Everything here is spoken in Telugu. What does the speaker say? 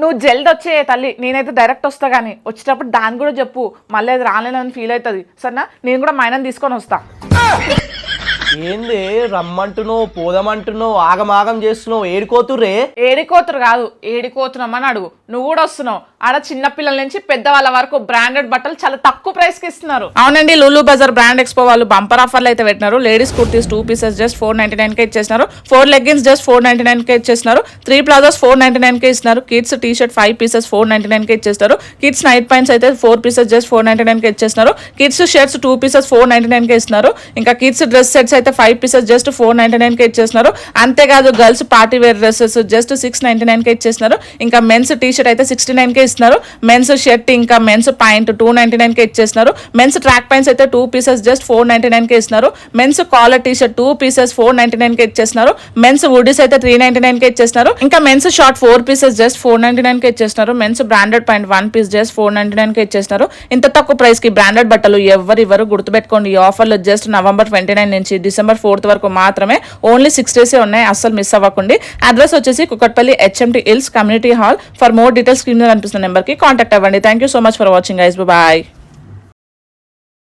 నువ్వు జల్ది వచ్చే తల్లి, నేనైతే డైరెక్ట్ వస్తా. కానీ వచ్చేటప్పుడు దాన్ని కూడా చెప్పు, మళ్ళీ అది రాలేదని ఫీల్ అవుతుంది సరేనా. నేను కూడా మా ఆయనని తీసుకొని వస్తా. ఏంది రమ్మంటున్నావు, పోదామంటున్నావు, ఆగమాగం చేస్తున్నావు, ఏడికోతుర్రే? ఏడికోతురు కాదు, ఏడికోతున్నామని అడుగు. నువ్వు కూడా వస్తున్నావు. ఆడ చిన్న పిల్లల నుంచి పెద్దవాళ్ళ వరకు బ్రాండెడ్ బట్టలు చాలా తక్కువ ప్రైస్ కి ఇస్తున్నారు. అవునండి, లులు బజార్ బ్రాండ్ ఎక్స్పో వాళ్ళు బంపర్ ఆఫర్లు అయితే పెట్టినారు. లేడీస్ కుర్తీస్ 2 pieces జస్ట్ 499 కే ఇచ్చేస్తున్నారు. 4 leggings జస్ట్ 499 కే ఇచ్చేస్తున్నారు. 3 plazos 499 కే ఇస్తున్నారు. కిడ్స్ టీ షర్ట్ 5 pieces 499 కే ఇచ్చేస్తారు. కిడ్స్ నైట్ పాయింట్స్ అయితే 4 pieces జస్ట్ 499 కే ఇచ్చేస్తున్నారు. కిడ్స్ షర్ట్స్ 2 pieces 499 కే ఇస్తున్నారు. ఇంకా కిడ్స్ డ్రెస్ సెట్స్ అయితే 5 pieces జస్ట్ 499 కే ఇచ్చేస్తున్నారు. అంతేకాదు girls party wear dresses just 699 కే ఇచ్చేస్తున్నారు. ఇంకా మెన్స్ టీ షర్ట్ అయితే 69 కే ఇస్తున్నారు. మెన్స్ షర్ట్ ఇంకా మెన్స్ పాయింట్ 299 కే ఇచ్చేస్తున్నారు. మెన్స్ ట్రాక్ పాయింట్స్ అయితే 2 pieces జస్ట్ 499 కే ఇస్తున్నారు. Men's collar T shirt 2 pieces 499 కే ఇచ్చేస్తున్నారు. మెన్స్ వుడీస్ అయితే 399 కే ఇచ్చేస్తున్నారు. ఇంకా మెన్స్ షార్ట్ 4 pieces జస్ట్ 499 కే ఇచ్చేస్తున్నారు. Men's branded pant 1 piece just 499 కే ఇచ్చేస్తున్నారు. ఇంత తక్కువ ప్రైస్ కి బ్రాండెడ్ బట్టలు ఎవరు గుర్తుపెట్టుకోండి. ఈ ఆఫర్లు జస్ట్ November 29 నుంచి December 4th వరకు మాత్రమే. ఓన్లీ 6 days ఉన్నాయి, అస్సలు మిస్ అవ్వకండి. అడ్రస్ వచ్చేసి Kukatpally HMT Hills community hall. For more details screen మీద కనిపిస్తున్న నెంబర్ కి కాంటాక్ట్ అవ్వండి. Thank you so much for watching guys. Bye.